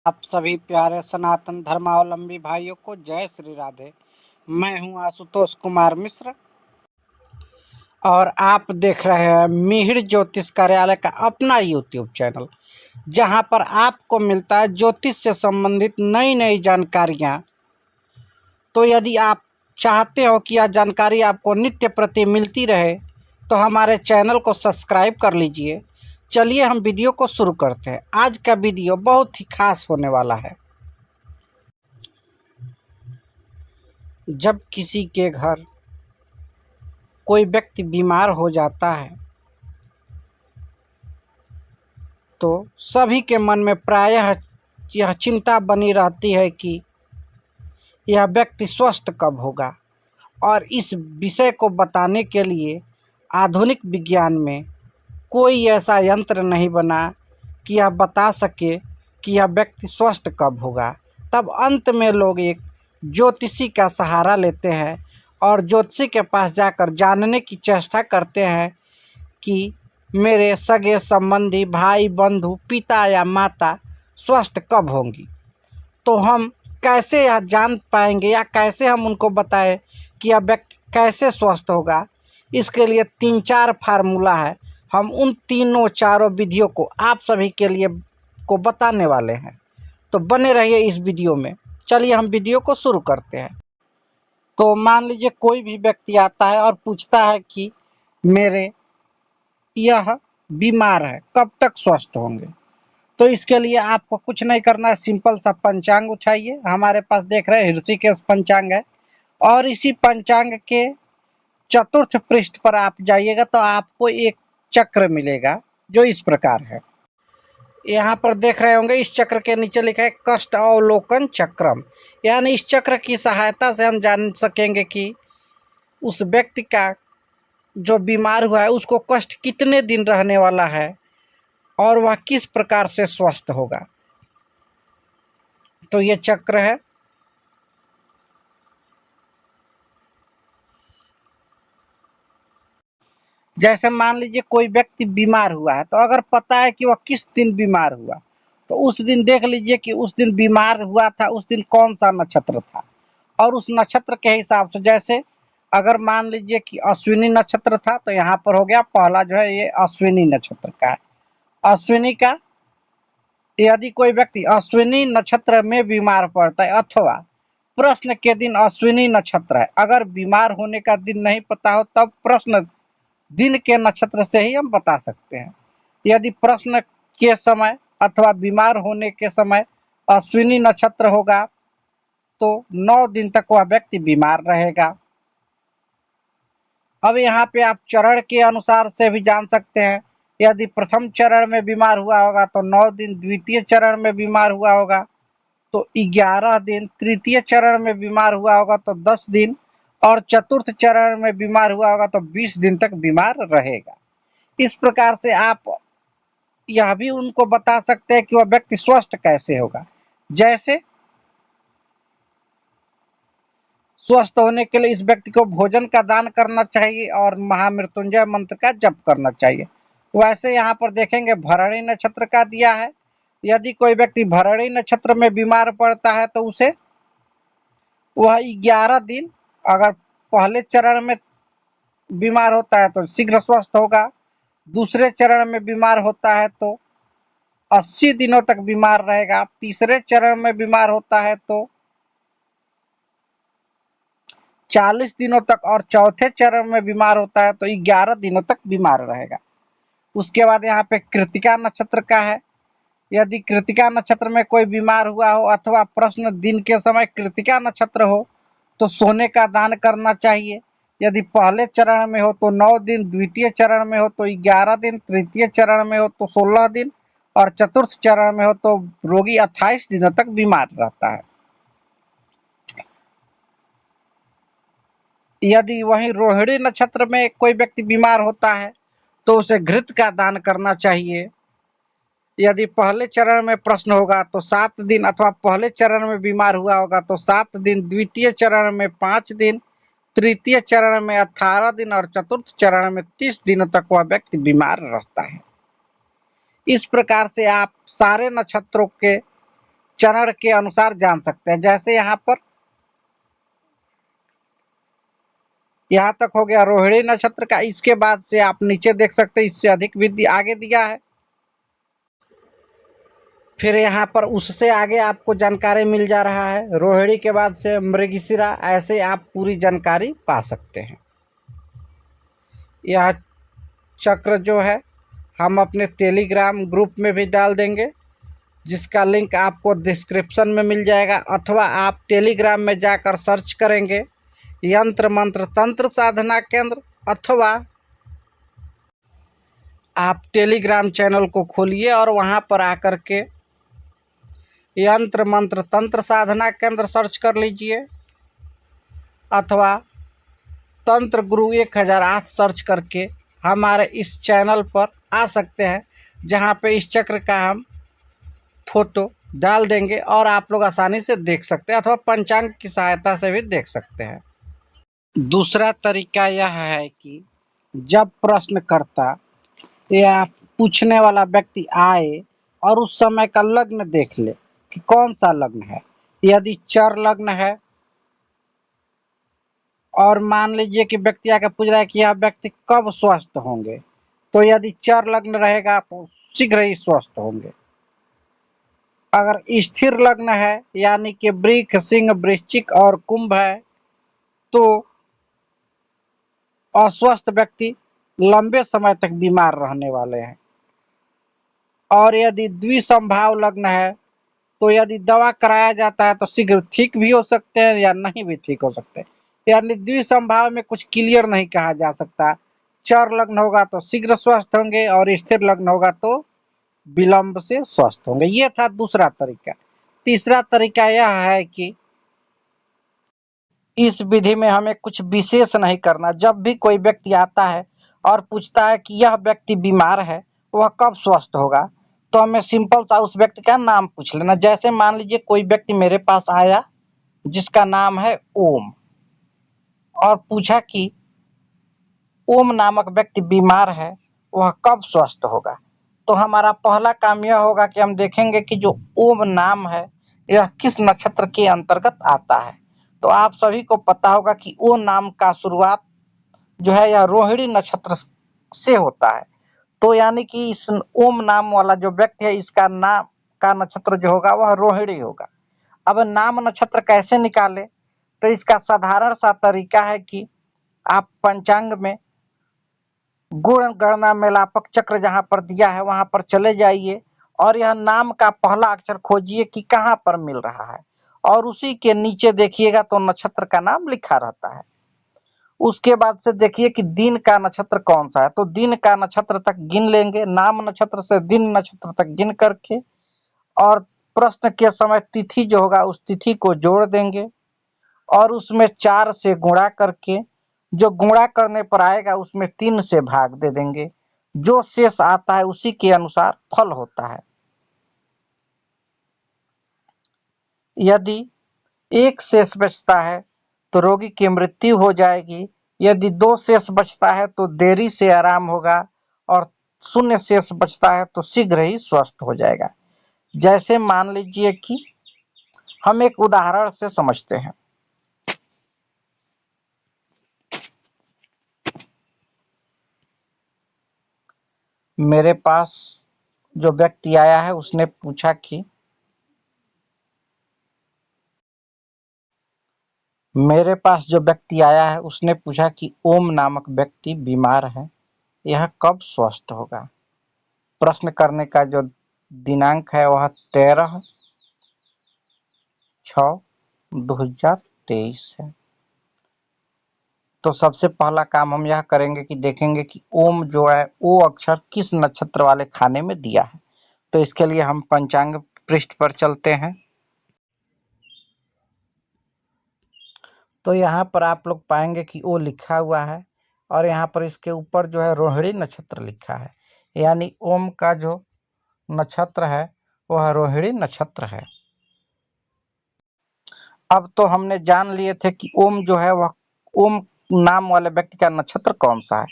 आप सभी प्यारे सनातन धर्मावलंबी भाइयों को जय श्री राधे। मैं हूं आशुतोष कुमार मिश्र और आप देख रहे हैं मिहिर ज्योतिष कार्यालय का अपना यूट्यूब चैनल, जहां पर आपको मिलता है ज्योतिष से संबंधित नई नई जानकारियां। तो यदि आप चाहते हो कि यह जानकारी आपको नित्य प्रति मिलती रहे तो हमारे चैनल को सब्सक्राइब कर लीजिए। चलिए हम वीडियो को शुरू करते हैं। आज का वीडियो बहुत ही खास होने वाला है। जब किसी के घर कोई व्यक्ति बीमार हो जाता है तो सभी के मन में प्रायः यह चिंता बनी रहती है कि यह व्यक्ति स्वस्थ कब होगा। और इस विषय को बताने के लिए आधुनिक विज्ञान में कोई ऐसा यंत्र नहीं बना कि यह बता सके कि यह व्यक्ति स्वस्थ कब होगा। तब अंत में लोग एक ज्योतिषी का सहारा लेते हैं और ज्योतिषी के पास जाकर जानने की चेष्टा करते हैं कि मेरे सगे संबंधी भाई बंधु पिता या माता स्वस्थ कब होंगी। तो हम कैसे यह जान पाएंगे या कैसे हम उनको बताएं कि यह व्यक्ति कैसे स्वस्थ होगा। इसके लिए 3-4 फार्मूला है। हम उन चारों विधियों को आप सभी के लिए को बताने वाले हैं, तो बने रहिए इस वीडियो में। चलिए हम वीडियो को शुरू करते हैं। तो मान लीजिए कोई भी व्यक्ति आता है और पूछता है कि मेरे यह बीमार है, कब तक स्वस्थ होंगे। तो इसके लिए आपको कुछ नहीं करना है, सिंपल सा पंचांग उठाइए। हमारे पास देख रहे हैं ऋषिकेश पंचांग है, और इसी पंचांग के चतुर्थ पृष्ठ पर आप जाइएगा तो आपको एक चक्र मिलेगा जो इस प्रकार है। यहाँ पर देख रहे होंगे इस चक्र के नीचे लिखा है कष्ट अवलोकन चक्रम। यानी इस चक्र की सहायता से हम जान सकेंगे कि उस व्यक्ति का जो बीमार हुआ है उसको कष्ट कितने दिन रहने वाला है और वह किस प्रकार से स्वस्थ होगा। तो ये चक्र है। जैसे मान लीजिए कोई व्यक्ति बीमार हुआ है, तो अगर पता है कि वह किस दिन बीमार हुआ तो उस दिन देख लीजिए कि उस दिन बीमार हुआ था उस दिन कौन सा नक्षत्र था, और उस नक्षत्र के हिसाब से जैसे अगर मान लीजिए कि अश्विनी नक्षत्र था तो यहाँ पर हो गया पहला जो है ये अश्विनी नक्षत्र का है। अश्विनी का यदि कोई व्यक्ति अश्विनी नक्षत्र में बीमार पड़ता है अथवा प्रश्न के दिन अश्विनी नक्षत्र है, अगर बीमार होने का दिन नहीं पता हो तब प्रश्न दिन के नक्षत्र से ही हम बता सकते हैं। यदि प्रश्न के समय अथवा बीमार होने के समय अश्विनी नक्षत्र होगा तो 9 दिन तक वह व्यक्ति बीमार रहेगा। अब यहाँ पे आप चरण के अनुसार से भी जान सकते हैं। यदि प्रथम चरण में बीमार हुआ होगा तो 9 दिन, द्वितीय चरण में बीमार हुआ होगा तो 11 दिन, तृतीय चरण में बीमार हुआ होगा तो 10 दिन, और चतुर्थ चरण में बीमार हुआ होगा तो 20 दिन तक बीमार रहेगा। इस प्रकार से आप यह भी उनको बता सकते हैं कि वह व्यक्ति स्वस्थ कैसे होगा। जैसे स्वस्थ होने के लिए इस व्यक्ति को भोजन का दान करना चाहिए और महामृत्युंजय मंत्र का जप करना चाहिए। वैसे यहाँ पर देखेंगे भरणी नक्षत्र का दिया है। यदि कोई व्यक्ति भरणी नक्षत्र में बीमार पड़ता है तो उसे वह 11 दिन, अगर पहले चरण में बीमार होता है तो शीघ्र स्वस्थ होगा, दूसरे चरण में बीमार होता है तो 80 दिनों तक बीमार रहेगा, तीसरे चरण में बीमार होता है तो 40 दिनों तक, और चौथे चरण में बीमार होता है तो 11 दिनों तक बीमार रहेगा। उसके बाद यहाँ पे कृतिका नक्षत्र का है। यदि कृतिका नक्षत्र में कोई बीमार हुआ हो अथवा प्रश्न दिन के समय कृतिका नक्षत्र हो तो सोने का दान करना चाहिए। यदि पहले चरण में हो तो 9 दिन, द्वितीय चरण में हो तो 11 दिन, तृतीय चरण में हो तो 16 दिन, और चतुर्थ चरण में हो तो रोगी 28 दिनों तक बीमार रहता है। यदि वहीं रोहिणी नक्षत्र में कोई व्यक्ति बीमार होता है तो उसे घृत का दान करना चाहिए। यदि पहले चरण में प्रश्न होगा तो 7 दिन, अथवा पहले चरण में बीमार हुआ होगा तो 7 दिन, द्वितीय चरण में 5 दिन, तृतीय चरण में 18 दिन, और चतुर्थ चरण में 30 दिनों तक वह व्यक्ति बीमार रहता है। इस प्रकार से आप सारे नक्षत्रों के चरण के अनुसार जान सकते हैं। जैसे यहाँ तक हो गया रोहिणी नक्षत्र का। इसके बाद से आप नीचे देख सकते हैं, इससे अधिक भी आगे दिया है। फिर यहाँ पर उससे आगे आपको जानकारी मिल जा रहा है। रोहिणी के बाद से मृगशिरा, ऐसे आप पूरी जानकारी पा सकते हैं। यह चक्र जो है हम अपने टेलीग्राम ग्रुप में भी डाल देंगे, जिसका लिंक आपको डिस्क्रिप्शन में मिल जाएगा, अथवा आप टेलीग्राम में जाकर सर्च करेंगे यंत्र मंत्र तंत्र साधना केंद्र, अथवा आप टेलीग्राम चैनल को खोलिए और वहाँ पर आकर के यंत्र मंत्र तंत्र साधना केंद्र सर्च कर लीजिए, अथवा तंत्र गुरु 1008 सर्च करके हमारे इस चैनल पर आ सकते हैं, जहाँ पे इस चक्र का हम फोटो डाल देंगे और आप लोग आसानी से देख सकते हैं, अथवा पंचांग की सहायता से भी देख सकते हैं। दूसरा तरीका यह है कि जब प्रश्नकर्ता या पूछने वाला व्यक्ति आए और उस समय का लग्न देख ले कि कौन सा लग्न है। यदि चर लग्न है और मान लीजिए कि व्यक्ति आकर पूछ रहा है कि यह व्यक्ति कब स्वस्थ होंगे, तो यदि चर लग्न रहेगा तो शीघ्र ही स्वस्थ होंगे। अगर स्थिर लग्न है यानी कि वृष, सिंह, वृश्चिक और कुंभ है, तो अस्वस्थ व्यक्ति लंबे समय तक बीमार रहने वाले हैं। और यदि द्विसंभाव लग्न है, तो यदि दवा कराया जाता है तो शीघ्र ठीक भी हो सकते हैं या नहीं भी ठीक हो सकते हैं। यानी द्विसंभाव में कुछ क्लियर नहीं कहा जा सकता। चर लग्न होगा तो शीघ्र स्वस्थ होंगे और स्थिर लग्न होगा तो विलंब से स्वस्थ होंगे। ये था दूसरा तरीका। तीसरा तरीका यह है कि इस विधि में हमें कुछ विशेष नहीं करना। जब भी कोई व्यक्ति आता है और पूछता है कि यह व्यक्ति बीमार है, वह कब स्वस्थ होगा, तो हमें सिंपल सा उस व्यक्ति का नाम पूछ लेना। जैसे मान लीजिए कोई व्यक्ति मेरे पास आया जिसका नाम है ओम, और पूछा कि ओम नामक व्यक्ति बीमार है, वह कब स्वस्थ होगा। तो हमारा पहला काम यह होगा कि हम देखेंगे कि जो ओम नाम है यह किस नक्षत्र के अंतर्गत आता है। तो आप सभी को पता होगा कि ओ नाम का शुरुआत जो है यह रोहिणी नक्षत्र से होता है। तो यानी कि इस ओम नाम वाला जो व्यक्ति है, इसका नाम का नक्षत्र जो होगा वह रोहिणी होगा। अब नाम नक्षत्र कैसे निकाले, तो इसका साधारण सा तरीका है कि आप पंचांग में गुण गणना मेलापक चक्र जहाँ पर दिया है वहां पर चले जाइए और यह नाम का पहला अक्षर खोजिए कि कहाँ पर मिल रहा है, और उसी के नीचे देखिएगा तो नक्षत्र का नाम लिखा रहता है। उसके बाद से देखिए कि दिन का नक्षत्र कौन सा है, तो दिन का नक्षत्र तक गिन लेंगे, नाम नक्षत्र से दिन नक्षत्र तक गिन करके, और प्रश्न के समय तिथि जो होगा उस तिथि को जोड़ देंगे और उसमें 4 से गुणा करके, जो गुणा करने पर आएगा उसमें 3 से भाग दे देंगे। जो शेष आता है उसी के अनुसार फल होता है। यदि 1 शेष बचता है तो रोगी की मृत्यु हो जाएगी। यदि 2 शेष बचता है तो देरी से आराम होगा, और 0 शेष बचता है तो शीघ्र ही स्वस्थ हो जाएगा। जैसे मान लीजिए कि हम एक उदाहरण से समझते हैं। मेरे पास जो व्यक्ति आया है उसने पूछा कि ओम नामक व्यक्ति बीमार है, यह कब स्वस्थ होगा। प्रश्न करने का जो दिनांक है वह 13/6/2023 है। तो सबसे पहला काम हम यह करेंगे कि देखेंगे कि ओम जो है ओ अक्षर किस नक्षत्र वाले खाने में दिया है। तो इसके लिए हम पंचांग पृष्ठ पर चलते हैं। तो यहाँ पर आप लोग पाएंगे कि ओ लिखा हुआ है और यहाँ पर इसके ऊपर जो है रोहिणी नक्षत्र लिखा है, यानी ओम का जो नक्षत्र है वह रोहिणी नक्षत्र है। अब तो हमने जान लिए थे कि ओम जो है वह ओम नाम वाले व्यक्ति का नक्षत्र कौन सा है।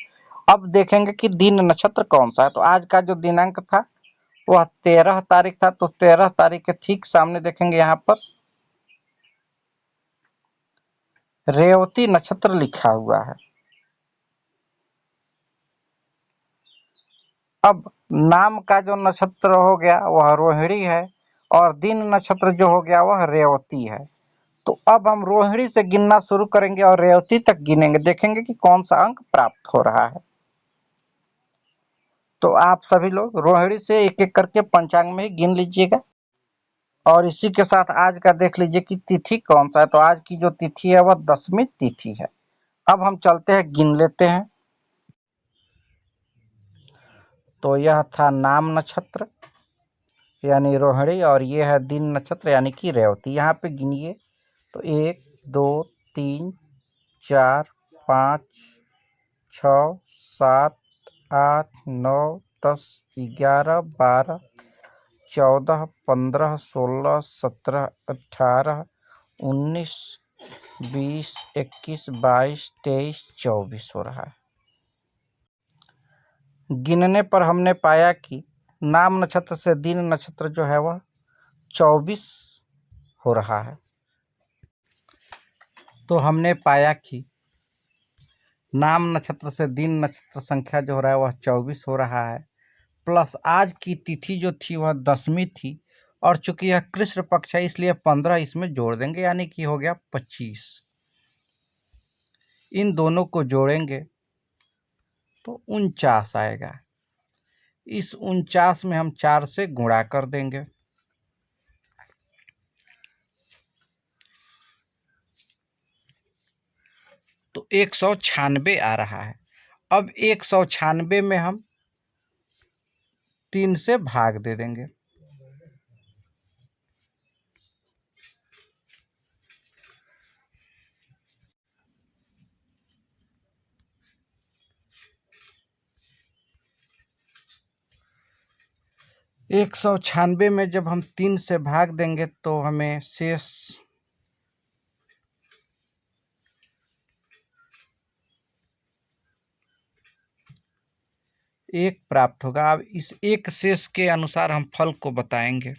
अब देखेंगे कि दिन नक्षत्र कौन सा है। तो आज का जो दिनांक था वह 13 तारीख था। तो 13 तारीख के ठीक सामने देखेंगे यहाँ पर रेवती नक्षत्र लिखा हुआ है। अब नाम का जो नक्षत्र हो गया वह रोहिणी है और दिन नक्षत्र जो हो गया वह रेवती है। तो अब हम रोहिणी से गिनना शुरू करेंगे और रेवती तक गिनेंगे, देखेंगे कि कौन सा अंक प्राप्त हो रहा है। तो आप सभी लोग रोहिणी से एक एक करके पंचांग में ही गिन लीजिएगा और इसी के साथ आज का देख लीजिए कि तिथि कौन सा है। तो आज की जो तिथि है वह 10वीं तिथि है। अब हम चलते हैं, गिन लेते हैं। तो यह था नाम नक्षत्र यानी रोहिणी और ये है दिन नक्षत्र यानी कि रेवती। यहाँ पे गिनिए तो 1 2 3 4 5 6 7 8 9 10 11 12 14 15 16 17 18 19 20 21 22 23 24 हो रहा है। गिनने पर हमने पाया कि नाम नक्षत्र से दिन नक्षत्र जो है वह 24 हो रहा है। तो हमने पाया कि नाम नक्षत्र से दिन नक्षत्र संख्या जो हो रहा है वह 24 हो रहा है, प्लस आज की तिथि जो थी वह 10वीं थी और चूंकि यह कृष्ण पक्ष है इसलिए 15 इसमें जोड़ देंगे यानी कि हो गया 25। इन दोनों को जोड़ेंगे तो 49 आएगा। इस 49 में हम 4 से गुणा कर देंगे तो 196 आ रहा है। अब 196 में हम 3 से भाग दे देंगे। एक 196 में जब हम 3 से भाग देंगे तो हमें शेष 1 प्राप्त होगा। अब इस एक शेष के अनुसार हम फल को बताएंगे।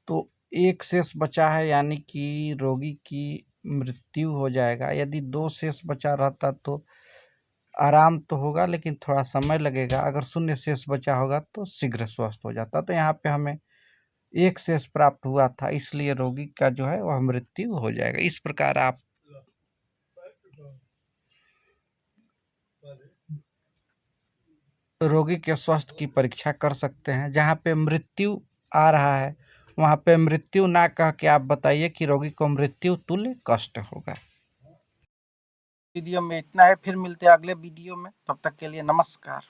तो एक शेष बचा है यानी कि रोगी की मृत्यु हो जाएगा। यदि 2 शेष बचा रहता तो आराम तो होगा लेकिन थोड़ा समय लगेगा। अगर 0 शेष बचा होगा तो शीघ्र स्वस्थ हो जाता। तो यहाँ पे हमें 1 शेष प्राप्त हुआ था इसलिए रोगी का जो है वह मृत्यु हो जाएगा। इस प्रकार आप रोगी के स्वास्थ्य की परीक्षा कर सकते हैं। जहाँ पे मृत्यु आ रहा है वहाँ पे मृत्यु ना कह के आप बताइए कि रोगी को मृत्यु तुल्य कष्ट होगा। वीडियो में इतना है, फिर मिलते हैं अगले वीडियो में। तब तक के लिए नमस्कार।